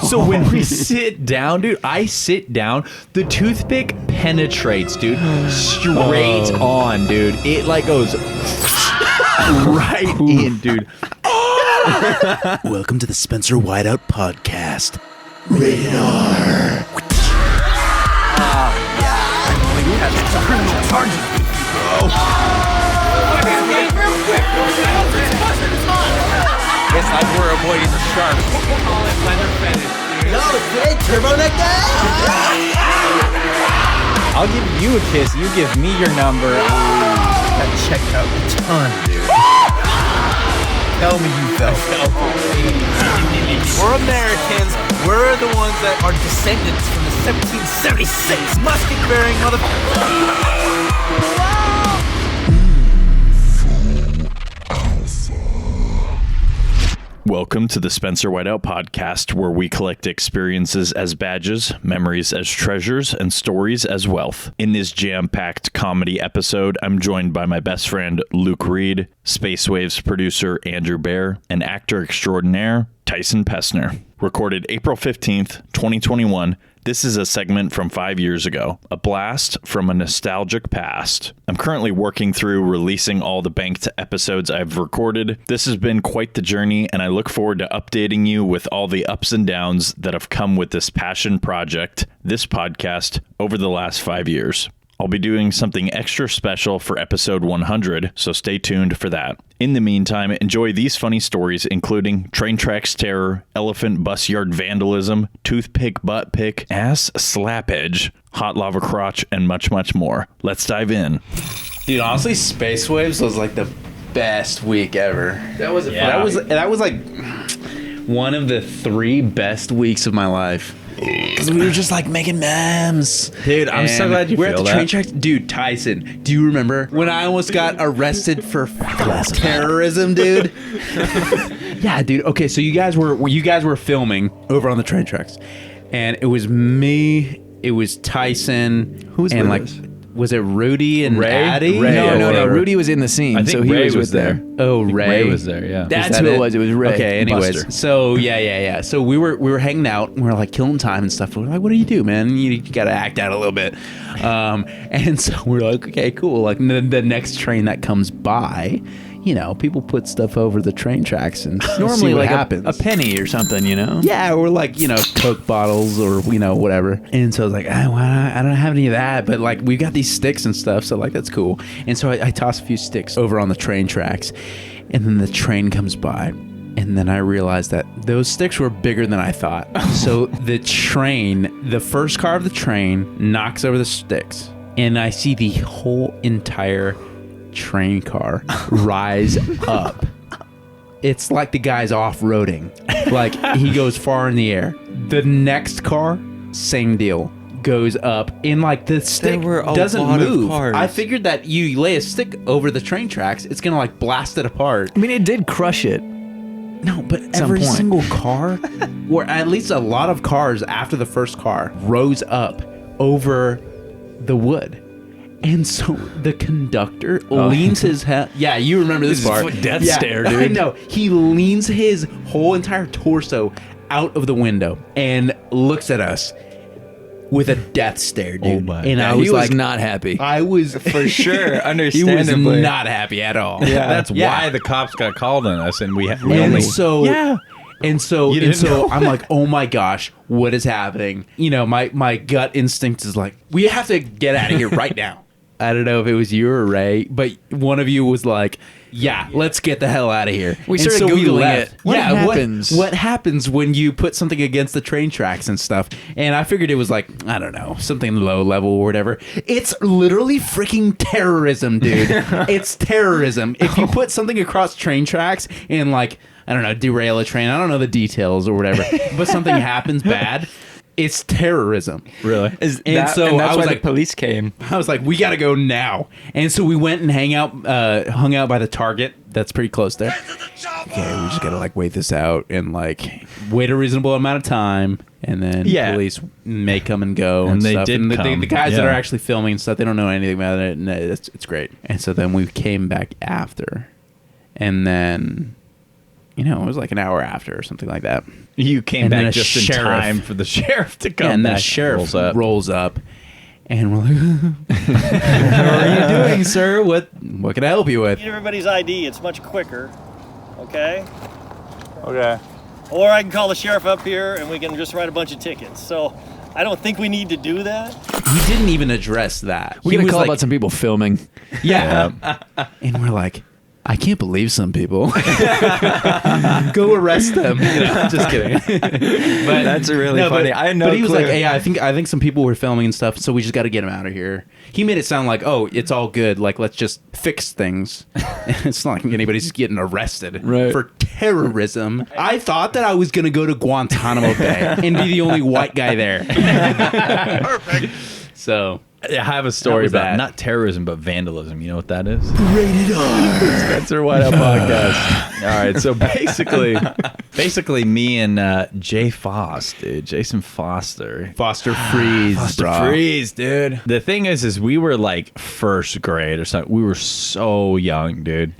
So when we sit down, dude, I sit down, the toothpick penetrates, dude, straight on, dude. It like goes right in, dude. Welcome to the Spencer Whiteout podcast. Rated R. Criminal charges with you, bro. It's like we're avoiding the shark. Call it leather fetish, dude. No, great turbo neck guy. I'll give you a kiss. You give me your number. That checked out a ton, dude. Tell me you felt. We're Americans. We're the ones that are descendants from the 1776 musket-bearing motherfuckers. Welcome to the Spencer Whiteout podcast, where we collect experiences as badges, memories as treasures, and stories as wealth. In this jam-packed comedy episode, I'm joined by my best friend, Luke Reed, Space Waves producer, Andrew Baer, and actor extraordinaire, Tyson Pestner. Recorded April 15th, 2021, this is a segment from 5 years ago, a blast from a nostalgic past. I'm currently working through releasing all the banked episodes I've recorded. This has been quite the journey, and I look forward to updating you with all the ups and downs that have come with this passion project, this podcast, over the last 5 years. I'll be doing something extra special for episode 100, so stay tuned for that. In the meantime, enjoy these funny stories, including train tracks terror, elephant bus yard vandalism, toothpick buttpick, ass slapage, hot lava crotch, and much, much more. Let's dive in. Dude, honestly, Space Waves was like the best week ever. That was like one of the 3 best weeks of my life. Because we were just like making memes. Dude, I'm so glad you we're feel at the that. train tracks. Dude, Tyson, do you remember when I almost got arrested for terrorism, dude? Yeah, dude. Okay, so you guys were filming over on the train tracks, and it was me. It was Tyson. Who was and with like, us? Was it Rudy and Ray? Addie? Ray. No. Rudy was in the scene, I think so he Ray was there. Oh, I think Ray was there, yeah. That's that who it was. It was Ray. Okay, anyways. Buster. So, yeah. So we were hanging out, and we were like killing time and stuff. We were like, what do you do, man? You got to act out a little bit. And so we're like, okay, cool. Like the next train that comes by, you know, people put stuff over the train tracks and Normally see what like happens. a penny or something, you know? Yeah, or like, you know, Coke bottles or, you know, whatever. And so I was like, I don't have any of that, but like we've got these sticks and stuff, so like that's cool. And so I toss a few sticks over on the train tracks, and then the train comes by, and then I realized that those sticks were bigger than I thought. So the first car of the train knocks over the sticks, and I see the whole entire train car rise up. It's like the guy's off-roading. Like, he goes far in the air. The next car, same deal. Goes up, and like the stick doesn't move. I figured that you lay a stick over the train tracks, it's gonna like blast it apart. I mean, it did crush it. No, but some every point. single car, or at least a lot of cars after the first car, rose up over the wood. And so the conductor leans his head. Yeah, you remember this part. Death stare, dude. I know. He leans his whole entire torso out of the window and looks at us with a death stare, dude. Oh my and Yeah, I was he like, was not happy. I was For sure, he understandably. was not happy at all. Yeah, that's Yeah. why the cops got called on us, and we And only... so, And so, You didn't know? I'm like, oh my gosh, what is happening? You know, my gut instinct is like, we have to get out of here right now. I don't know if it was you or Ray, but one of you was like, yeah, let's get the hell out of here. We And started Googling left. it. What happens? What happens when you put something against the train tracks and stuff? And I figured it was like, I don't know, something low level or whatever. It's literally freaking terrorism, dude. It's terrorism. If you put something across train tracks and like, I don't know, derail a train, I don't know the details or whatever, but something happens bad, it's terrorism. Really? And That's I was why like, the police came. I was like, we got to go now. And so we went and hung out by the Target. That's pretty close there. Okay, we just got to like wait this out and like wait a reasonable amount of time. And then police may come and go. And they stuff. did And come. the guys that Yeah. are actually filming and stuff, they don't know anything about it. And it's great. And so then we came back after. And then, it was like an hour after or something like that. You came And then back a just in sheriff- time for the sheriff to come. And then a back. sheriff Rolls up. rolls up, and we're like, "How are you doing, sir? What can I help you with?" Get everybody's ID. It's much quicker. Okay? Okay. Or I can call the sheriff up here and we can just write a bunch of tickets. So I don't think we need to do that. He didn't even address that. We're He gonna was call like, about some people filming. Yeah. And we're like, I can't believe some people. Go arrest them. Just kidding. But that's really funny. I had no But he was clue. like, hey, I think some people were filming and stuff, so we just got to get them out of here. He made it sound like, oh, it's all good. Like, let's just fix things. It's not like anybody's getting arrested Right. for terrorism. I thought that I was going to go to Guantanamo Bay and be the only white guy there. Perfect. So... I have a story was about that. not terrorism but vandalism. You know what that is? Rated R. Spencer Whiteout podcast. All right, so basically, me and Jay Foss, dude, Jason Foster. Foster Freeze, Foster bro. Freeze, dude. The thing is we were like first grade or something. We were so young, dude.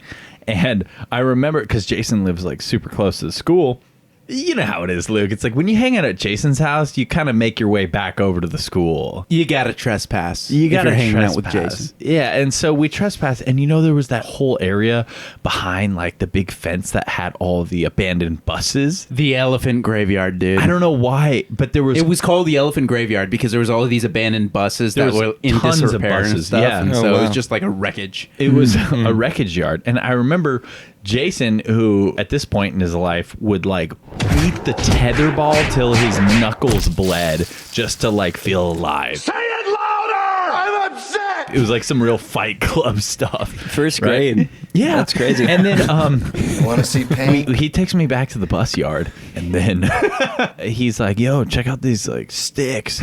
And I remember because Jason lives like super close to the school. You know how it is, Luke. It's like when you hang out at Jason's house, you kind of make your way back over to the school. You got to trespass. You got to hang hang out with Jason. Yeah, and so we trespassed, and there was that whole area behind like the big fence that had all the abandoned buses. The elephant graveyard, dude. I don't know why, but there was It was called the elephant graveyard because there was all of these abandoned buses There that was were in tons of disrepair and buses, stuff, yeah. and Oh, so it was wow. just like a wreckage. It was a wreckage yard. And I remember Jason, who at this point in his life would like beat the tetherball till his knuckles bled just to like feel alive. Say it louder! I'm upset! It was like some real Fight Club stuff. First Right? grade. Yeah. That's crazy. And then Want to see pain? he takes me back to the bus yard, and then he's like, yo, check out these like sticks.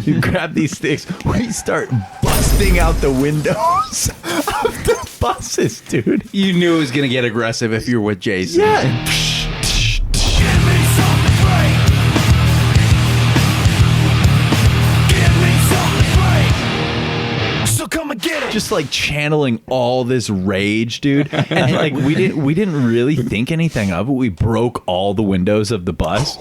You grab these sticks. We start busting out the windows of the buses, dude. You knew it was going to get aggressive if you were with Jason. Yeah. Just like channeling all this rage, dude. And like we didn't really think anything of it. We broke all the windows of the bus,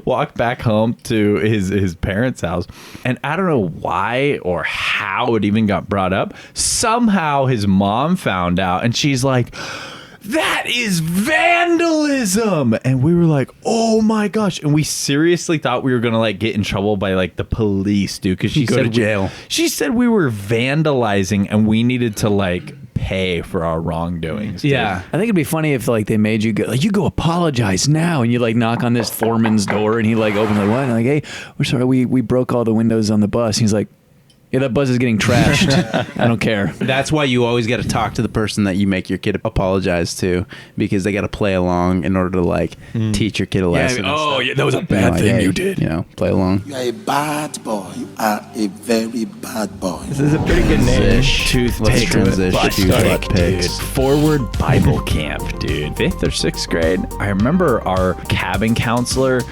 walked back home to his parents' house, and I don't know why or how it even got brought up. Somehow his mom found out, and she's like, that is vandalism. And we were like, oh my gosh. And we seriously thought we were gonna like get in trouble by like the police, dude, because she Go said to jail. She said we were vandalizing and we needed to like pay for our wrongdoings, dude. Yeah. I think it'd be funny if like they made you go, like, you go apologize now, and you like knock on this foreman's door, and he like opens like, what? And like, hey, we're sorry, we broke all the windows on the bus. And he's like, yeah, that bus is getting trashed. I don't care. That's why you always got to talk to the person that you make your kid apologize to, because they got to play along in order to like teach your kid a lesson. and stuff. yeah, that was a You know, bad like, thing hey, you did. You know, play along. You are a bad boy. You are a very bad boy. This is a pretty good name. Toothpick. Let's transition to butt Dude. picks. Forward Bible Camp, dude. 5th or 6th grade. I remember our cabin counselor,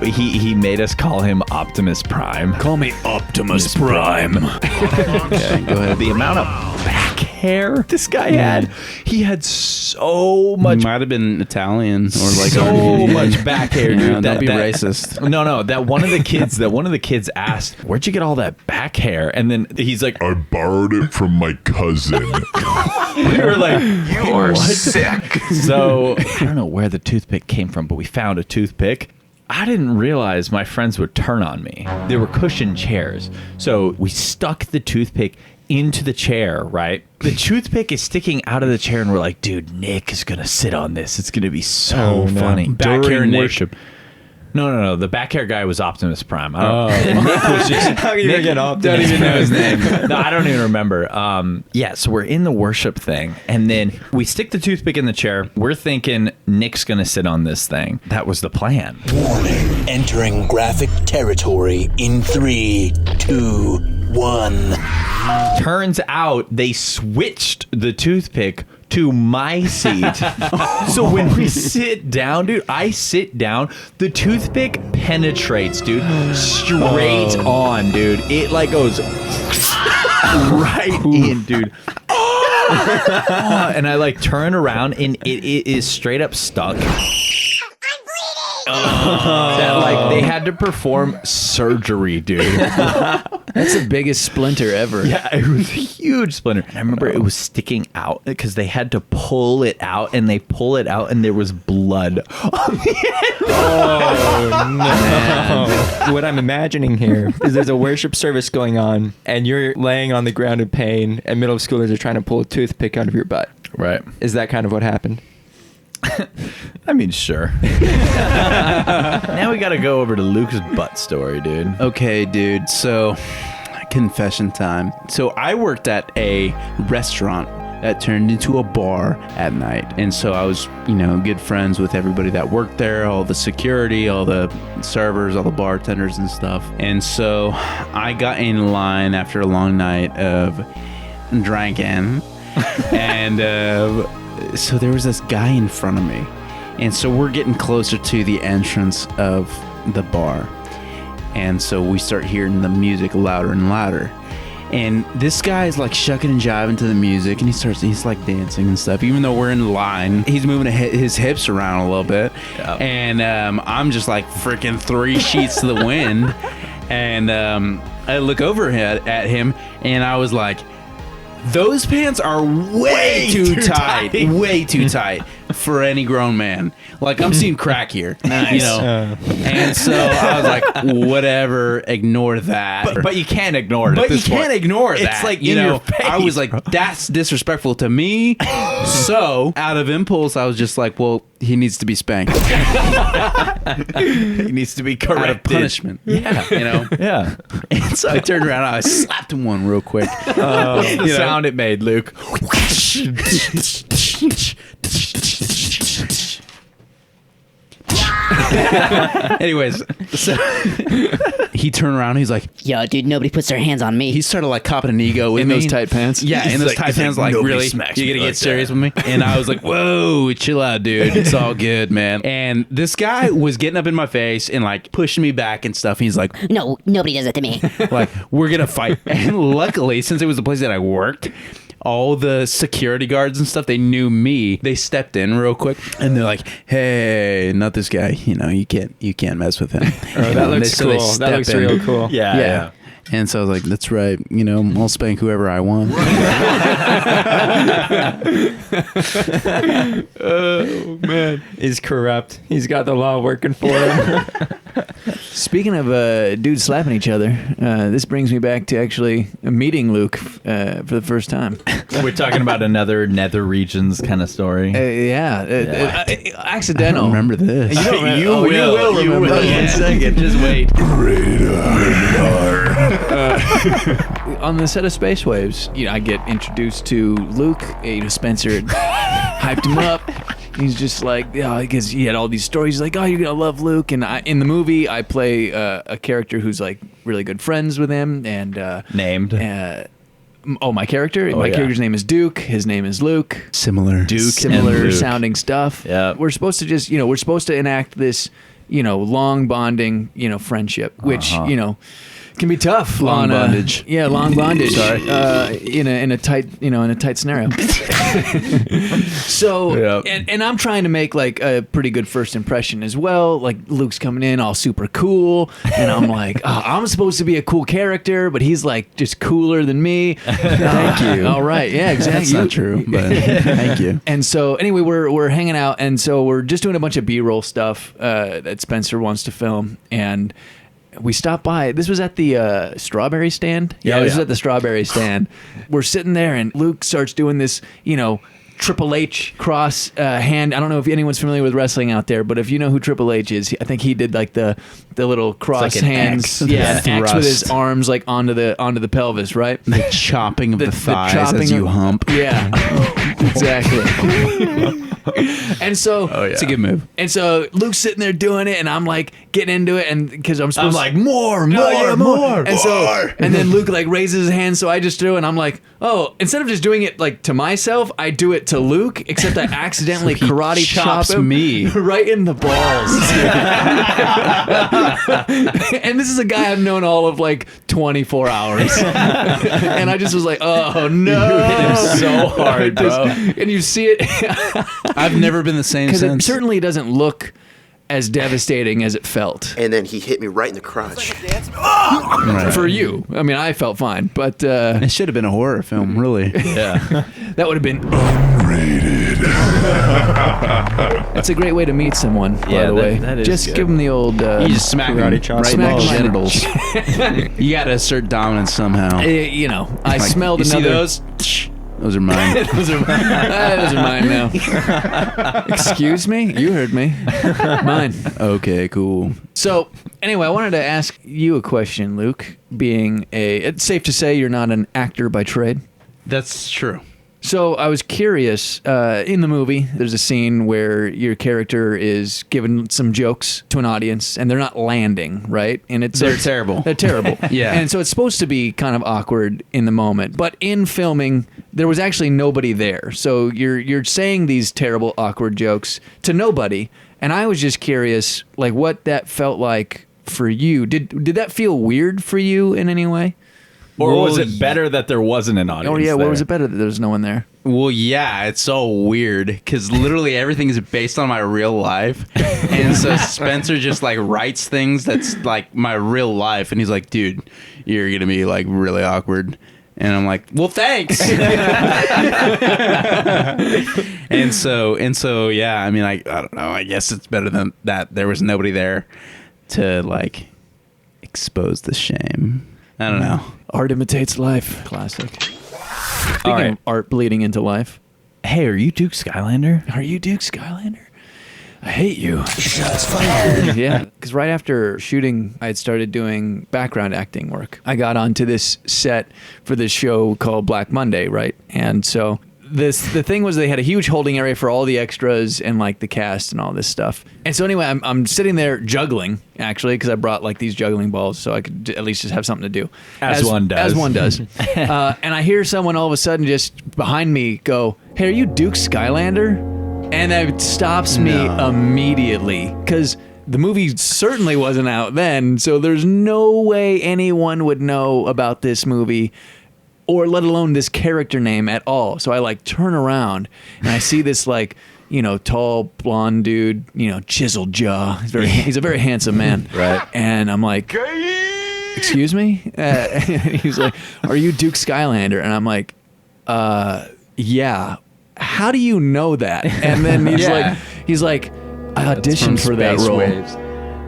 he made us call him Optimus Prime. Call me Optimus Prime. Okay, go ahead. The amount of back hair this guy had, he had so much Might have been Italian or like so much back hair, dude. Yeah, don't be racist. No, that one of the kids asked, "Where'd you get all that back hair?" And then he's like, I borrowed it from my cousin. we were like, "You're sick." So I don't know where the toothpick came from, but we found a toothpick. I didn't realize my friends would turn on me. They were cushioned chairs. So we stuck the toothpick into the chair, right? The toothpick is sticking out of the chair, and we're like, dude, Nick is going to sit on this. It's going to be so funny. Back hair During Nick. worship. No. The back hair guy was Optimus Prime. I don't, Nick was just, How can you Nick, get off? Don't even know his name. no, I don't even remember. Yeah, so we're in the worship thing, and then we stick the toothpick in the chair. We're thinking Nick's going to sit on this thing. That was the plan. Warning, entering graphic territory in 3, 2, 1. Turns out they switched the toothpick to my seat. So when we sit down, dude, I sit down, the toothpick penetrates, dude, straight on, dude. It like goes right in, dude. And I like turn around, and it is straight up stuck. That like they had to perform surgery, dude. That's the biggest splinter ever. Yeah, it was a huge splinter. I remember it was sticking out because they had to pull it out, and they pull it out, and there was blood on the end. Oh no! What I'm imagining here is there's a worship service going on, and you're laying on the ground in pain, and middle schoolers are trying to pull a toothpick out of your butt. Right. Is that kind of what happened? I mean, sure. Now we got to go over to Luke's butt story, dude. Okay, dude. So, confession time. So, I worked at a restaurant that turned into a bar at night. And so I was, good friends with everybody that worked there, all the security, all the servers, all the bartenders and stuff. And so I got in line after a long night of drinking. And so there was this guy in front of me. And so we're getting closer to the entrance of the bar. And so we start hearing the music louder and louder. And this guy is like shucking and jiving to the music, and he's like dancing and stuff. Even though we're in line, he's moving his hips around a little bit. Yep. And I'm just like freaking 3 sheets to the wind. And I look over at him, and I was like, those pants are way too tight. Way too tight for any grown man. Like, I'm seeing crack here. Nice. And so I was like, whatever, ignore that. But you can't ignore it. But you can't ignore that. It's like in your face. I was like, that's disrespectful to me. So out of impulse, I was just like, well, he needs to be spanked. He needs to be corrected. Out of punishment. Yeah. Yeah. And so I turned around and I slapped him one real quick. What's the sound it made, Luke? Anyways, so he turned around and he's like, yo, dude, nobody puts their hands on me. He started like copping an ego with in me. those tight pants. Yeah, in those tight pants, like really, you gonna get serious with me? And I was like, whoa, chill out, dude. It's all good, man. And this guy was getting up in my face and like pushing me back and stuff. He's like, no, nobody does that to me. Like, we're gonna fight. And luckily, since it was the place that I worked, all the security guards and stuff, they knew me. They stepped in real quick and they're like, hey, not this guy. You can't mess with him. Oh, that looks cool. That looks real cool. Yeah. And so I was like, that's right. I'll spank whoever I want. Oh, man. He's corrupt. He's got the law working for him. Speaking of dudes slapping each other, this brings me back to actually meeting Luke for the first time. We're talking about another nether regions kind of story. Accidental. I don't remember this. You will remember this. In a second. Just wait. On the set of Space Waves, I get introduced to Luke. Spencer hyped him up. He's just like, because he had all these stories. He's like, oh, you're gonna love Luke. And in the movie, I play a character who's like really good friends with him. And named. My character. My character's name is Duke. His name is Luke. Similar sounding stuff. Yeah. We're supposed to just, we're supposed to enact this, long bonding, friendship, which, can be tough. Long bondage. Long bondage. Sorry. In a tight scenario. So, and I'm trying to make like a pretty good first impression as well. Like Luke's coming in all super cool, and I'm like, I'm supposed to be a cool character, but he's like just cooler than me. Thank you. All right, yeah, exactly. That's not true, but thank you. And so anyway, we're hanging out, and so we're just doing a bunch of B-roll stuff that Spencer wants to film, and we stopped by. This was at the strawberry stand. This was at the strawberry stand. We're sitting there, and Luke starts doing this, Triple H cross hand. I don't know if anyone's familiar with wrestling out there, but if you know who Triple H is, I think he did like the little cross like hands, X. X with his arms like onto the pelvis, right? The chopping of the thighs as you hump. Yeah, exactly. And so it's a good move. And so Luke's sitting there doing it, and I'm like getting into it, and because I'm supposed like more. And so and then Luke like raises his hand, so I just do, and I'm like, instead of just doing it like to myself, I do it to Luke, except I accidentally So he karate chops chop him me right in the balls. And this is a guy I've known all of like 24 hours, and I just was like, oh no, You hit him so hard, bro. And you see it. I've never been the same Because it since. certainly doesn't look as devastating as it felt. And then he hit me right in the crotch. Right. For you. I mean, I felt fine, but... it should have been a horror film, really. Yeah. That would have been... Unrated. That's a great way to meet someone, by Yeah, the way. that is just good. give them the old... You just smack them right in Smack the 'em. genitals. You got to assert dominance somehow. You know, I smelled you another... see those? Those are mine. Those are mine now. Excuse me? You heard me. Mine. Okay, cool. So, anyway, I wanted to ask you a question, Luke. It's safe to say you're not an actor by trade. That's true. So I was curious, in the movie, there's a scene where your character is giving some jokes to an audience and they're not landing, right? And They're terrible. They're terrible. Yeah. And so it's supposed to be kind of awkward in the moment. But in filming, there was actually nobody there. So you're saying these terrible, awkward jokes to nobody. And I was just curious, like, what that felt like for you. Did that feel weird for you in any way? Or was it better that there wasn't an audience? Oh, yeah. there? Was it better that there was no one there? Well, yeah, it's so weird because literally everything is based on my real life. And so Spencer just like writes things that's like my real life. And he's like, dude, you're going to be like really awkward. And I'm like, well, thanks. and so, yeah, I mean, I don't know. I guess it's better than that. There was nobody there to like expose the shame. I don't know. Art imitates life. Classic. Speaking of art bleeding into life. Hey, are you Duke Skylander? Are you Duke Skylander? I hate you. Shots fired. Yeah, because right after shooting, I had started doing background acting work. I got onto this set for this show called Black Monday, right? And so the thing was they had a huge holding area for all the extras and like the cast and all this stuff. And so anyway, I'm sitting there juggling, actually, because I brought like these juggling balls so I could at least just have something to do. As one does. As one does. And I hear someone all of a sudden just behind me go, hey, are you Duke Skylander? And that stops me immediately because the movie certainly wasn't out then. So there's no way anyone would know about this movie or let alone this character name at all. So I like turn around and I see this like, you know, tall blonde dude, you know, chiseled jaw. He's a very handsome man. Right. And I'm like, excuse me? He's like, are you Duke Skylander? And I'm like, yeah. How do you know that? And then he's like, I auditioned for that role.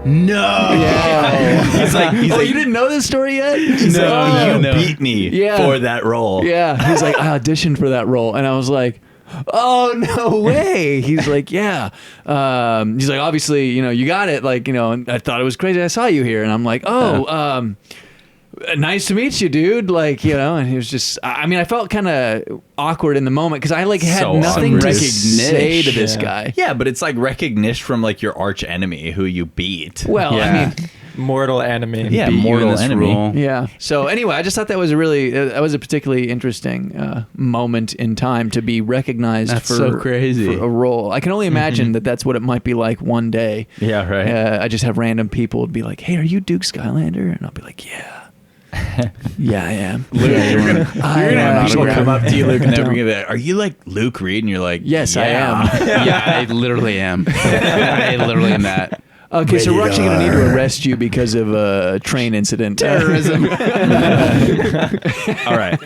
No. Yeah. He's like, you didn't know this story yet? You beat me for that role. Yeah. He's like, I auditioned for that role. And I was like, oh, no way. He's like, yeah. He's like, obviously, you know, you got it. Like, you know, and I thought it was crazy. I saw you here. And I'm like, nice to meet you, dude. Like, you know, and he was just, I mean, I felt kind of awkward in the moment because I like had nothing to say to this guy. Yeah, but it's like recognition from like your arch enemy who you beat. Well, I mean, mortal enemy. Yeah, mortal enemy. Yeah. So anyway, I just thought that was a particularly interesting moment in time to be recognized so crazy. for a role. I can only imagine that that's what it might be like one day. Yeah, right. I just have random people be like, hey, are you Duke Skylander? And I'll be like, yeah. Yeah, I am. Luke, you're gonna have people come up to you, Luke, and they're Don't. gonna be like, are you like Luke Reed? And you're like, yes, yeah. I am. Yeah, I literally am. I literally am that. Okay, so we're actually going to need to arrest you because of a train incident. Terrorism. All right.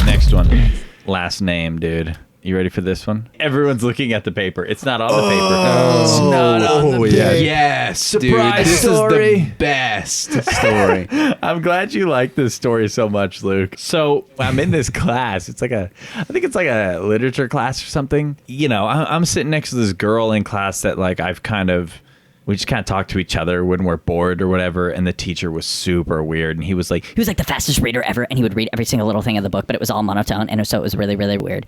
Next one. Last name, dude. You ready for this one? Everyone's looking at the paper. It's not on the paper. It's not on the yeah. paper. Yes, Surprise dude. This story. is the best story. I'm glad you like this story so much, Luke. So I'm in this class. I think it's like a literature class or something. You know, I'm sitting next to this girl in class that like we just kind of talk to each other when we're bored or whatever. And the teacher was super weird. And he was like the fastest reader ever, and he would read every single little thing of the book, but it was all monotone, and so it was really, really weird.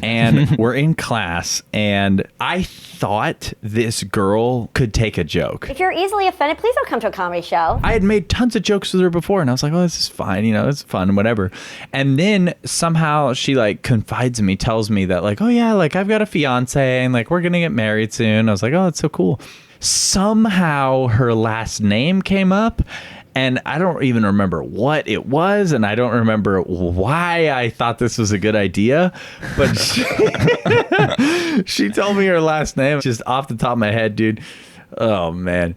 And we're in class, and I thought this girl could take a joke. If you're easily offended, please don't come to a comedy show. I had made tons of jokes with her before, and I was like, oh, this is fine, you know, it's fun, whatever. And then somehow she like confides in me, tells me that like, oh yeah, like I've got a fiance, and like we're gonna get married soon. I was like, oh, that's so cool. Somehow her last name came up, and I don't even remember what it was, and I don't remember why I thought this was a good idea, but she told me her last name just off the top of my head, dude. Oh, man.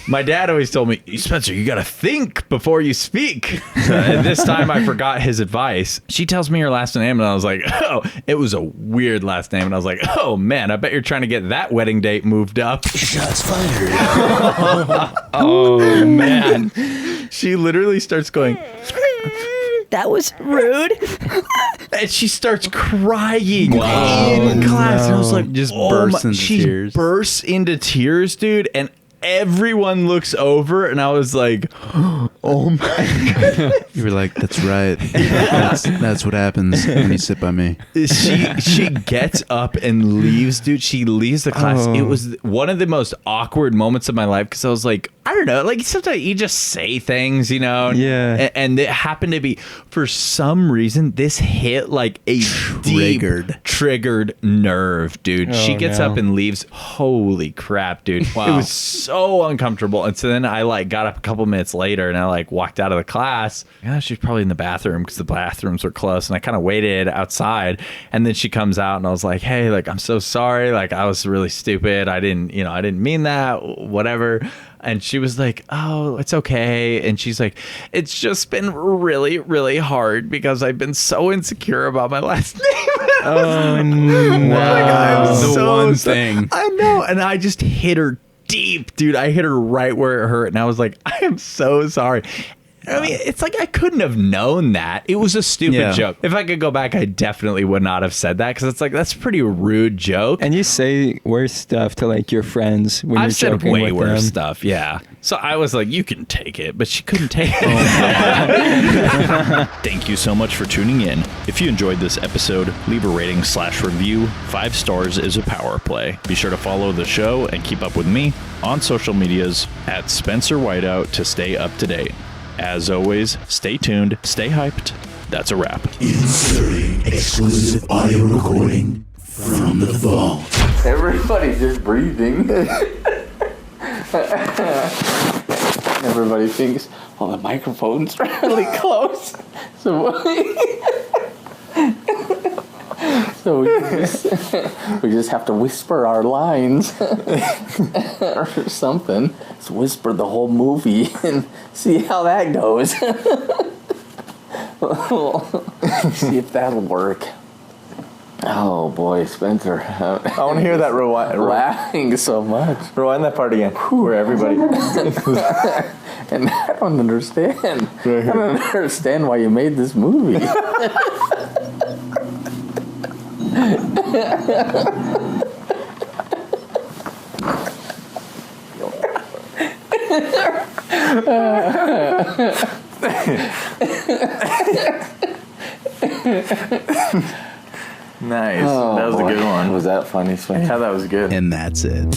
My dad always told me, Spencer, you got to think before you speak. And this time I forgot his advice. She tells me her last name, and I was like, oh, it was a weird last name. And I was like, oh, man, I bet you're trying to get that wedding date moved up. Shots fired. Oh, man. She literally starts going... That was rude. And she starts crying in class. And I was like, just bursts into tears. She bursts into tears, dude. And everyone looks over, and I was like, oh my God. You were like, that's right. That's what happens when you sit by me. She gets up and leaves, dude. She leaves the class. It was one of the most awkward moments of my life because I was like, I don't know, like sometimes you just say things, you know? Yeah. And it happened to be, for some reason, this hit like a triggered nerve, dude. She gets up and leaves. Holy crap, dude. Wow. It was so uncomfortable. And so then I like got up a couple minutes later and I like walked out of the class. Yeah, she's probably in the bathroom because the bathrooms were close. And I kind of waited outside. And then she comes out and I was like, hey, like, I'm so sorry. Like, I was really stupid. I didn't mean that, whatever. And she was like, oh, it's okay. And she's like, it's just been really, really hard because I've been so insecure about my last name. Oh, no. Wow. The one thing. I know. And I just hit her deep, dude. I hit her right where it hurt. And I was like, I am so sorry. I mean, it's like I couldn't have known that. It was a stupid joke. If I could go back, I definitely would not have said that because it's like, that's a pretty rude joke. And you say worse stuff to like your friends when you're joking with them. I've said way worse stuff, yeah. So I was like, you can take it, but she couldn't take it. Thank you so much for tuning in. If you enjoyed this episode, leave a rating / review. 5 stars is a power play. Be sure to follow the show and keep up with me on social medias at Spencer Whiteout to stay up to date. As always, stay tuned, stay hyped. That's a wrap. Inserting exclusive audio recording from the vault. Everybody's just breathing. Everybody thinks, oh, the microphone's really close. So we just have to whisper our lines or something. Just whisper the whole movie and see how that goes. See if that'll work. Oh boy, Spencer. I want to hear that laughing so much. Rewind that part again. Where everybody. And I don't understand. I don't understand why you made this movie. Nice. That was a good one. Was that funny, Spencer? Yeah, that was good. And that's it.